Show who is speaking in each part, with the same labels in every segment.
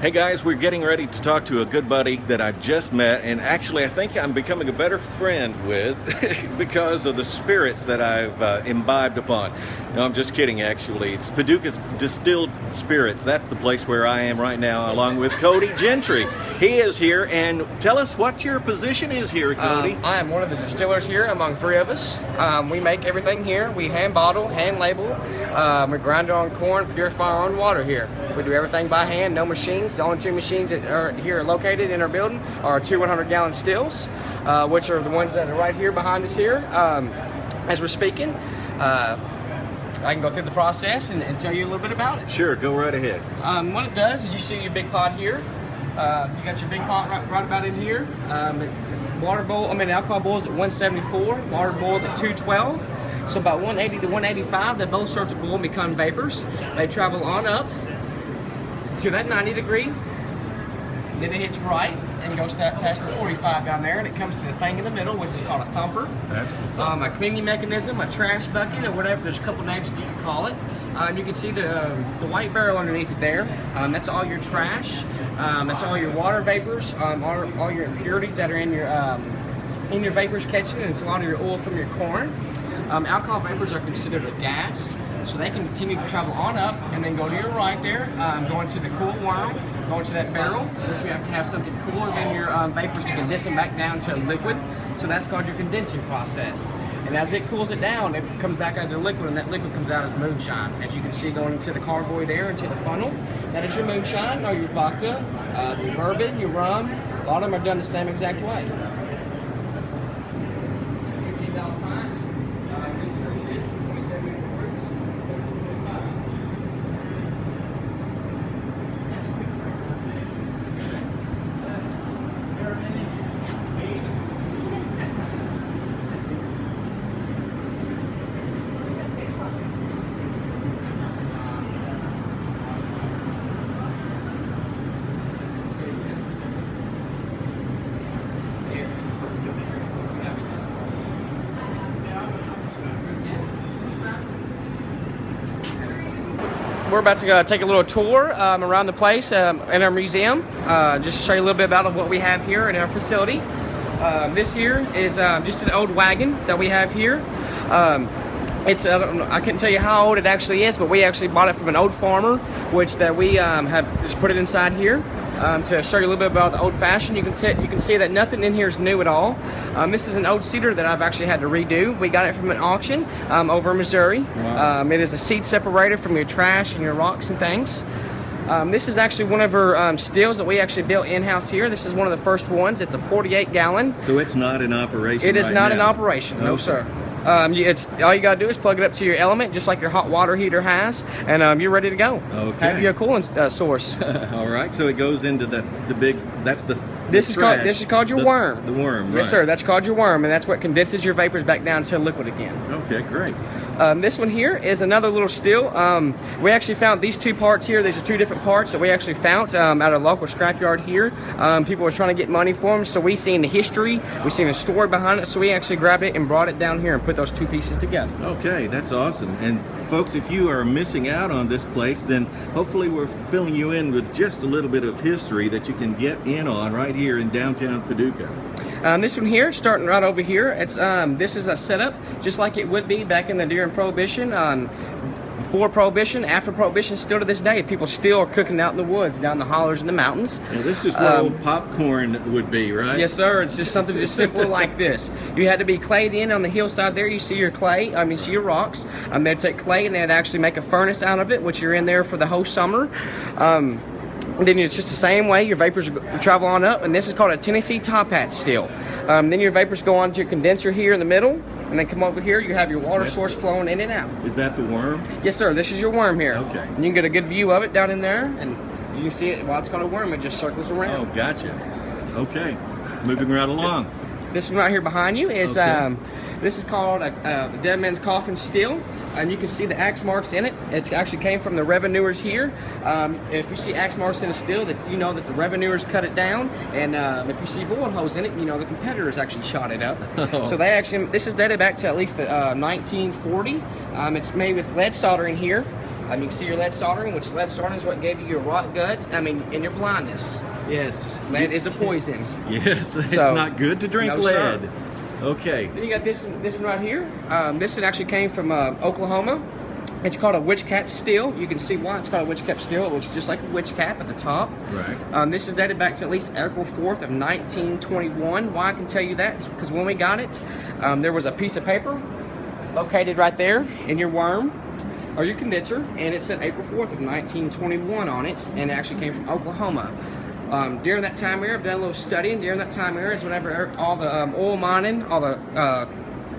Speaker 1: Hey guys, we're getting ready to talk to a good buddy that I've just met, and actually I think I'm becoming a better friend with because of the spirits that I've imbibed upon. No, I'm just kidding actually. It's Paducah's Distilled Spirits. That's the place where I am right now, along with Cody Gentry. He is here, and tell us what your position is here, Cody.
Speaker 2: I am one of the distillers here among three of us. We make everything here. We hand bottle, hand label. We grind our own corn, purify our own water here. We do everything by hand, no machines. The only two machines that are here located in our building are two 100-gallon stills, which are the ones that are right here behind us here. As we're speaking, I can go through the process and tell you a little bit about it.
Speaker 1: Sure, go right ahead.
Speaker 2: What it does is you see your big pot here. You got your big pot right about in here. Alcohol boils at 174. Water boils at 212. So about 180 to 185, they both start to boil and become vapors. They travel on up to that 90 degree. Then it hits right and goes past the 45 down there, and it comes to the thing in the middle, which is called a thumper.
Speaker 1: That's the thumper.
Speaker 2: A cleaning mechanism, a trash bucket, or whatever. There's a couple names that you can call it. You can see the white barrel underneath it there. That's all your trash. That's all your water vapors, all your impurities that are in your vapors catching, and it's a lot of your oil from your corn. Alcohol vapors are considered a gas, so they can continue to travel on up and then go to your right there, go into the cool worm, go into that barrel, which you have to have something cooler than your vapors to condense them back down to liquid. So that's called your condensing process. And as it cools it down, it comes back as a liquid, and that liquid comes out as moonshine. As you can see going into the carboy there, into the funnel, that is your moonshine, or your vodka, your bourbon, your rum. A lot of them are done the same exact way. $15 pints. This is our fist, 27 fruits. We're about to take a little tour around the place in our museum, just to show you a little bit about what we have here in our facility. This here is just an old wagon that we have here. I couldn't tell you how old it actually is, but we actually bought it from an old farmer, which that we have just put it inside here. To show you a little bit about the old-fashioned, you can see that nothing in here is new at all. This is an old cedar that I've actually had to redo. We got it from an auction over in Missouri.
Speaker 1: Wow.
Speaker 2: It is a seed separator from your trash and your rocks and things. This is actually one of our stills that we actually built in-house here. This is one of the first ones. It's a 48-gallon.
Speaker 1: So it's not in operation.
Speaker 2: It is
Speaker 1: right
Speaker 2: not
Speaker 1: now.
Speaker 2: in operation, no
Speaker 1: Okay.
Speaker 2: sir. All you gotta do is plug it up to your element, just like your hot water heater has, and you're ready to go.
Speaker 1: Okay.
Speaker 2: Have your cooling source.
Speaker 1: All right, so it goes into the big. This
Speaker 2: This is called your worm.
Speaker 1: The worm.
Speaker 2: Yes,
Speaker 1: right.
Speaker 2: sir. That's called your worm, and that's what condenses your vapors back down to liquid again.
Speaker 1: Okay, great.
Speaker 2: This one here is another little still. We actually found these two parts here. These are two different parts that we actually found at a local scrapyard here. People were trying to get money for them, so we seen the history, we seen the story behind it, so we actually grabbed it and brought it down here and put those two pieces together.
Speaker 1: Okay, that's awesome. And folks, if you are missing out on this place, then hopefully we're filling you in with just a little bit of history that you can get in on right here in downtown Paducah.
Speaker 2: This one here, starting right over here, it's this is a setup just like it would be back in the during Prohibition. Before Prohibition, after Prohibition, still to this day, people still are cooking out in the woods, down the hollers and the mountains.
Speaker 1: Now, this is what old popcorn would be, right?
Speaker 2: Yes, sir. It's just something just simple like this. You had to be clayed in on the hillside there. You see your clay, you see your rocks. They'd take clay and they'd actually make a furnace out of it, which you're in there for the whole summer. Then it's just the same way. Your vapors travel on up, and this is called a Tennessee top hat still. Then your vapors go on to your condenser here in the middle, and then come over here. You have your water source flowing in and out.
Speaker 1: Is that the worm?
Speaker 2: Yes, sir. This is your worm here.
Speaker 1: Okay.
Speaker 2: And you can get a good view of it down in there, and you can see it while it's called a worm. It just circles around.
Speaker 1: Oh, gotcha. Okay, moving right along.
Speaker 2: This one right here behind you is
Speaker 1: Okay.
Speaker 2: this is called a dead man's coffin still. And you can see the axe marks in it. It actually came from the revenuers here. If you see axe marks in a still, that you know that the revenuers cut it down. And if you see bullet holes in it, you know the competitors actually shot it up.
Speaker 1: Oh.
Speaker 2: So they actually, this is dated back to at least the 1940. It's made with lead soldering here. You can see your lead soldering, which lead soldering is what gave you your rot gut. I mean, and your blindness.
Speaker 1: Yes.
Speaker 2: Lead is a poison.
Speaker 1: Yes, it's
Speaker 2: So,
Speaker 1: not good to drink
Speaker 2: no,
Speaker 1: lead.
Speaker 2: sir.
Speaker 1: Okay.
Speaker 2: Then you got this one right here. This one actually came from Oklahoma. It's called a witch cap steel. You can see why it's called a witch cap steel. It looks just like a witch cap at the top.
Speaker 1: Right.
Speaker 2: This is dated back to at least April 4th of 1921. Why I can tell you that is because when we got it, there was a piece of paper located right there in your worm or your condenser, and it said April 4th of 1921 on it, and it actually came from Oklahoma. During that time era, I've done a little studying. During that time era is whenever all the oil mining, all the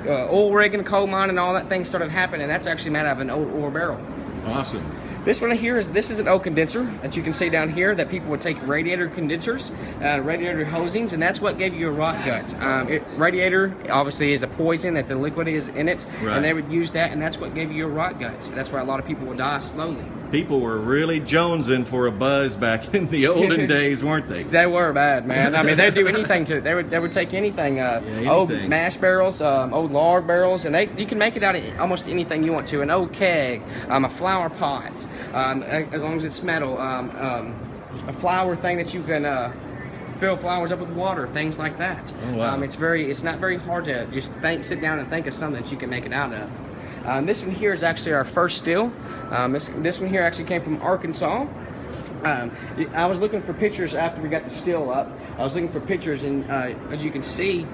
Speaker 2: oil rigging, coal mining, all that thing started happening. That's actually made out of an old oil barrel.
Speaker 1: Awesome.
Speaker 2: This one here this is an oil condenser that you can see down here that people would take radiator condensers, radiator hosings, and that's what gave you a rot gut. Radiator obviously is a poison that the liquid is in it,
Speaker 1: Right.
Speaker 2: and they would use that, and that's what gave you a rot gut. That's why a lot of people would die slowly.
Speaker 1: People were really jonesing for a buzz back in the olden days, weren't they?
Speaker 2: They were bad, man. I mean, they'd do anything to. They would take anything. Old
Speaker 1: anything.
Speaker 2: mash barrels, old lard barrels, and you can make it out of almost anything you want to. An old keg, a flower pot, as long as it's metal. A flower thing that you can fill flowers up with water, things like that.
Speaker 1: Oh, wow.
Speaker 2: It's not very hard to just sit down and think of something that you can make it out of. This one here is actually our first still. This one here actually came from Arkansas. I was looking for pictures after we got the still up. I was looking for pictures, and as you can see,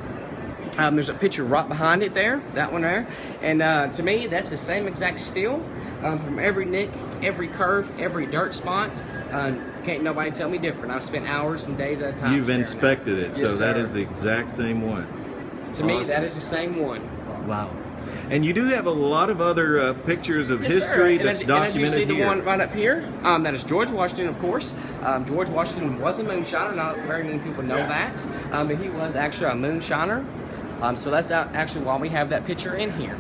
Speaker 2: there's a picture right behind it there, that one there. And to me, that's the same exact still from every nick, every curve, every dirt spot. Can't nobody tell me different. I've spent hours and days at a time.
Speaker 1: You've inspected it, so
Speaker 2: Yes,
Speaker 1: that
Speaker 2: sir.
Speaker 1: is the exact same one.
Speaker 2: To me,
Speaker 1: Awesome.
Speaker 2: that is the same one.
Speaker 1: Wow. And you do have a lot of other pictures of
Speaker 2: Yes, sir.
Speaker 1: history
Speaker 2: And
Speaker 1: that's
Speaker 2: as
Speaker 1: documented
Speaker 2: you see the
Speaker 1: here.
Speaker 2: one right up here, that is George Washington, of course. George Washington was a moonshiner. Not very many people know that, but he was actually a moonshiner. So that's actually why we have that picture in here.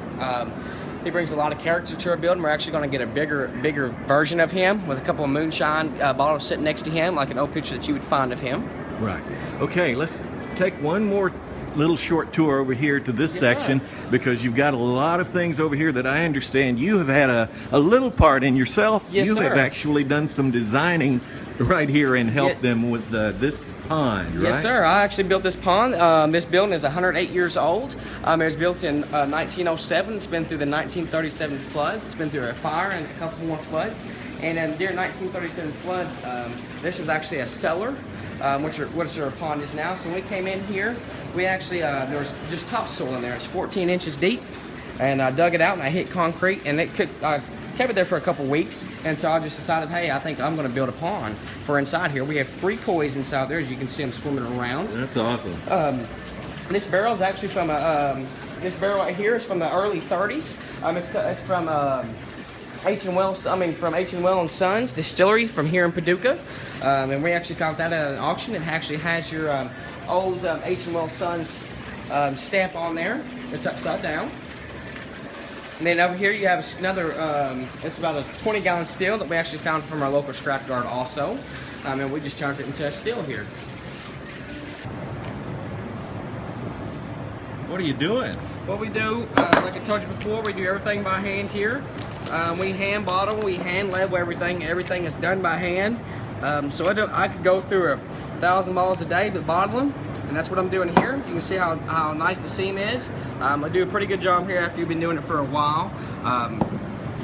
Speaker 2: He brings a lot of character to our building. We're actually going to get a bigger version of him with a couple of moonshine bottles sitting next to him, like an old picture that you would find of him.
Speaker 1: Right. Okay, let's take one more little short tour over here to this
Speaker 2: Yes,
Speaker 1: section, because you've got a lot of things over here that I understand you have had a little part in yourself.
Speaker 2: Yes,
Speaker 1: you
Speaker 2: sir.
Speaker 1: have actually done some designing right here and helped
Speaker 2: Yes.
Speaker 1: them with this pond, right?
Speaker 2: Yes, sir. I actually built this pond. This building is 108 years old. It was built in 1907. It's been through the 1937 flood. It's been through a fire and a couple more floods. And during 1937 flood, this was actually a cellar, which our pond is now. So when we came in here, we actually, there was just topsoil in there. It's 14 inches deep. And I dug it out and I hit concrete, and it kept it there for a couple weeks, and so I just decided, hey, I think I'm going to build a pond for inside here. We have 3 kois inside there, as you can see them swimming around.
Speaker 1: That's awesome.
Speaker 2: This barrel is actually from this barrel right here is from the early 30s. It's from from H&Well and Sons Distillery from here in Paducah, and we actually found that at an auction. It actually has your old H&Well Sons stamp on there. It's upside down. And then over here you have another, it's about a 20-gallon still that we actually found from our local scrapyard also. And we just turned it into a still here.
Speaker 1: What are you doing?
Speaker 2: What we do, like I told you before, we do everything by hand here. We hand bottle, we hand label everything. Everything is done by hand. So I could go through 1,000 bottles a day with bottling. And that's what I'm doing here. You can see how nice the seam is. I do a pretty good job here after you've been doing it for a while.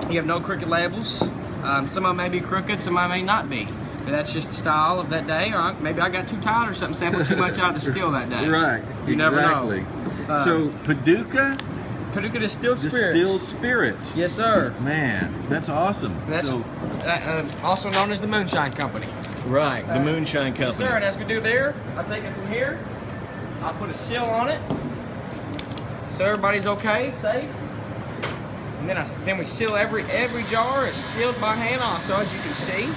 Speaker 2: You have no crooked labels. Some of them may be crooked, some of them may not be. But that's just the style of that day, or maybe I got too tired or something, sampled too much out of the still that day.
Speaker 1: Right.
Speaker 2: You never know.
Speaker 1: So Paducah
Speaker 2: Distilled Spirits.
Speaker 1: Distilled Spirits.
Speaker 2: Yes, sir.
Speaker 1: Man, that's awesome.
Speaker 2: And that's also known as the Moonshine Company.
Speaker 1: Right, the Moonshine Company.
Speaker 2: Yes, sir. And as we do there, I take it from here. I'll put a seal on it, so everybody's okay, safe. And then we seal every jar is sealed by hand also, as you can see.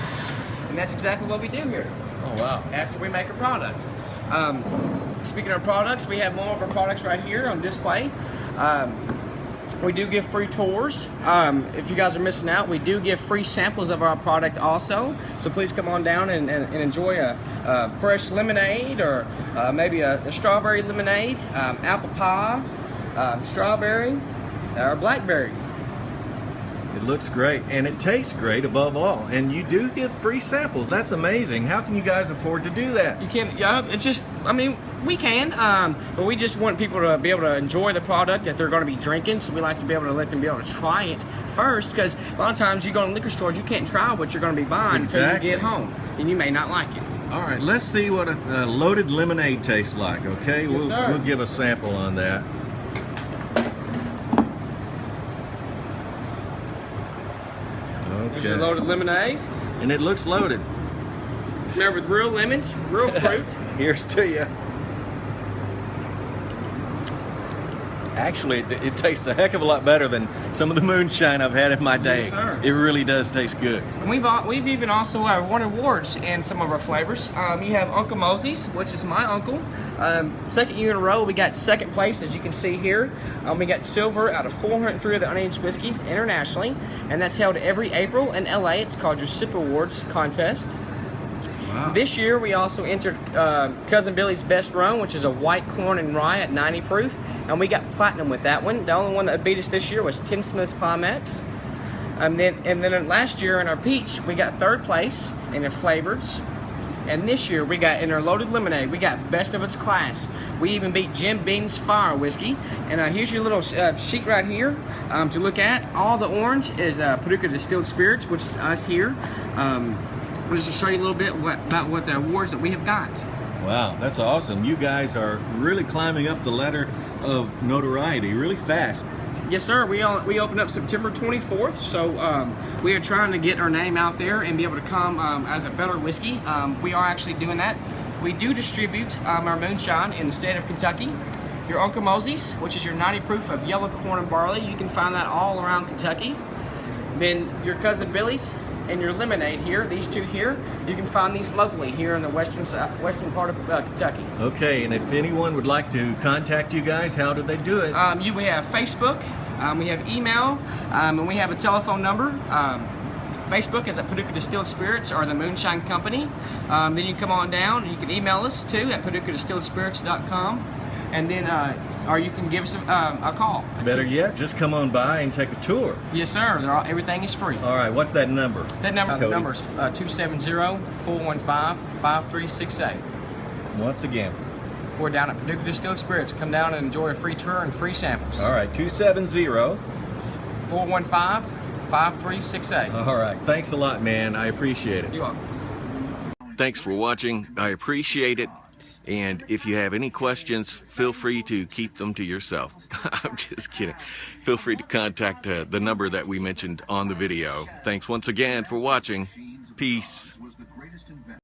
Speaker 2: And that's exactly what we do here.
Speaker 1: Oh wow!
Speaker 2: After we make a product. Speaking of products, we have more of our products right here on display. We do give free tours. If you guys are missing out, we do give free samples of our product also. So please come on down and enjoy a fresh lemonade, or maybe a strawberry lemonade, apple pie, strawberry, or blackberry.
Speaker 1: It looks great, and it tastes great above all. And you do give free samples. That's amazing. How can you guys afford to do that?
Speaker 2: You can, it's just, I mean, we can, but we just want people to be able to enjoy the product that they're going to be drinking. So we like to be able to let them be able to try it first, because a lot of times you go in liquor stores, you can't try what you're going to be buying until you get home, and you may not like it.
Speaker 1: All right, let's see what a loaded lemonade tastes like. Okay,
Speaker 2: Yes, sir.
Speaker 1: We'll give a sample on that.
Speaker 2: There's your loaded lemonade.
Speaker 1: And it looks loaded.
Speaker 2: It's made with real lemons, real fruit.
Speaker 1: Here's to you. Actually, it tastes a heck of a lot better than some of the moonshine I've had in my day.
Speaker 2: Yes, sir.
Speaker 1: It really does taste good.
Speaker 2: And we've even also won awards in some of our flavors. You have Uncle Mosey's, which is my uncle. Second year in a row, we got second place, as you can see here. We got silver out of 403 of the unaged whiskeys internationally, and that's held every April in LA. It's called your SIP Awards contest.
Speaker 1: Wow.
Speaker 2: This year, we also entered Cousin Billy's Best Rum, which is a white corn and rye at 90 proof, and we got platinum with that one. The only one that beat us this year was Tim Smith's Climax. And then last year in our peach, we got third place in the flavors. And this year, we got in our loaded lemonade, we got best of its class. We even beat Jim Beam's Fire Whiskey. And here's your little sheet right here to look at. All the orange is Paducah Distilled Spirits, which is us here. Just to show you a little bit about what the awards that we have got.
Speaker 1: Wow, that's awesome. You guys are really climbing up the ladder of notoriety really fast.
Speaker 2: Yes, sir. We opened up September 24th, so we are trying to get our name out there and be able to come as a better whiskey. We are actually doing that. We do distribute our moonshine in the state of Kentucky. Your Uncle Mosey's, which is your 90 proof of yellow corn and barley, you can find that all around Kentucky. Then your Cousin Billy's and your lemonade here, these two here, you can find these locally here in the western part of Kentucky.
Speaker 1: Okay, and if anyone would like to contact you guys, how do they do it?
Speaker 2: We have Facebook, we have email, and we have a telephone number. Facebook is at Paducah Distilled Spirits or the Moonshine Company. Then you come on down and you can email us too at PaducahDistilledSpirits.com. And then, or you can give us a call.
Speaker 1: Better yet, just come on by and take a tour.
Speaker 2: Yes, sir. Everything is free.
Speaker 1: All right, what's that number?
Speaker 2: The number is 270-415-5368.
Speaker 1: Once again.
Speaker 2: We're down at Paducah Distilled Spirits. Come down and enjoy a free tour and free samples.
Speaker 1: All right,
Speaker 2: 270-415-5368.
Speaker 1: All right, thanks a lot, man. I appreciate it.
Speaker 2: You're welcome.
Speaker 1: Thanks for watching. I appreciate it. And if you have any questions, feel free to keep them to yourself. I'm just kidding. Feel free to contact the number that we mentioned on the video. Thanks once again for watching. Peace.